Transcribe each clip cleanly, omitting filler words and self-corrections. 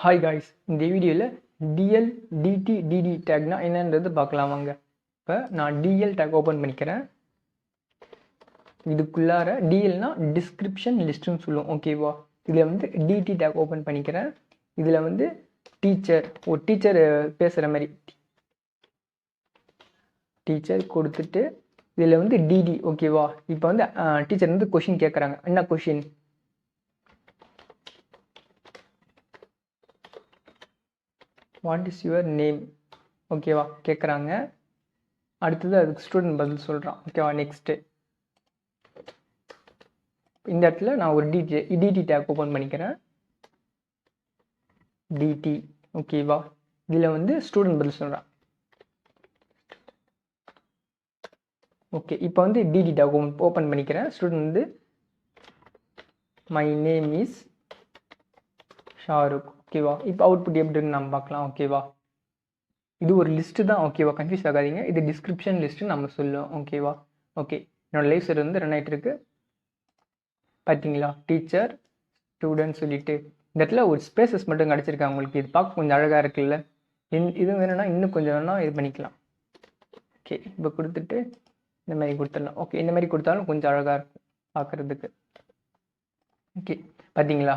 Hi guys, இந்த வீடியோவில் TL DD DD டேக்னா என்னன்றது பார்க்கலாம் வாங்க. இப்போ நான் டிஎல் டேக் ஓப்பன் பண்ணிக்கிறேன். இதுக்குள்ளார டிஎல்னா டிஸ்கிரிப்ஷன் லிஸ்ட்டுன்னு சொல்லுவோம், ஓகேவா. இதில் வந்து டிடி டேக் ஓப்பன் பண்ணிக்கிறேன். இதில் வந்து டீச்சர், ஒரு டீச்சர் பேசுகிற மாதிரி டீச்சர் கொடுத்துட்டு இதில் வந்து டிடி, ஓகேவா. இப்போ வந்து டீச்சர் வந்து கொஷின் கேட்குறாங்க. என்ன question? What is your name, ஓகேவா கேட்குறாங்க. அடுத்தது அதுக்கு ஸ்டூடெண்ட் பதில் சொல்கிறான், ஓகேவா. நெக்ஸ்ட்டு இந்த இடத்துல நான் ஒரு டிடி டேக் ஓப்பன் பண்ணிக்கிறேன். டிடி, ஓகேவா. இதில் வந்து ஸ்டூடெண்ட் பதில் சொல்கிறான். ஓகே, இப்போ வந்து டிடி டேக் ஓப்பன் பண்ணிக்கிறேன். ஸ்டூடெண்ட் வந்து மை நேம் இஸ் ஷாருக், ஓகேவா. இப்போ அவுட்புட் எப்படின்னு நம்ம பார்க்கலாம், ஓகேவா. இது ஒரு லிஸ்ட்டு தான், ஓகேவா. கன்ஃபியூஸ் ஆகாதீங்க. இது டிஸ்கிரிப்ஷன் லிஸ்ட்டு நம்ம சொல்லுவோம், ஓகேவா. ஓகே, என்னோடய லைவ் சர்வர் வந்து ரன் ஆகிட்டு இருக்கு. பார்த்தீங்களா, டீச்சர் ஸ்டூடெண்ட் சொல்லிட்டு இந்த இடத்துல ஒரு ஸ்பேசஸ் மட்டும் கிடச்சிருக்காங்க உங்களுக்கு. இது பார்க்க கொஞ்சம் அழகாக இருக்குல்ல. இது வேணும்னா இன்னும் கொஞ்சம் வேணால் இது பண்ணிக்கலாம். ஓகே, இப்போ கொடுத்துட்டு இந்த மாதிரி கொடுத்துடலாம். ஓகே, இந்த மாதிரி கொடுத்தாலும் கொஞ்சம் அழகாக இருக்கும் பார்க்குறதுக்கு. ஓகே, பார்த்தீங்களா,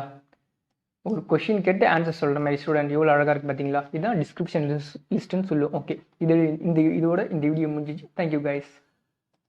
ஒரு கொஷின் கேட்டு ஆன்சர் சொல்கிற மாதிரி ஸ்டூடெண்ட் எவ்வளோ அழகாக இருக்குது பார்த்தீங்களா. இதுதான் டிஸ்கிரிப்ஷன் லிஸ்ட்டுன்னு சொல்லுவோம். ஓகே, இதோட இந்த வீடியோ முடிஞ்சிச்சு. Thank you guys.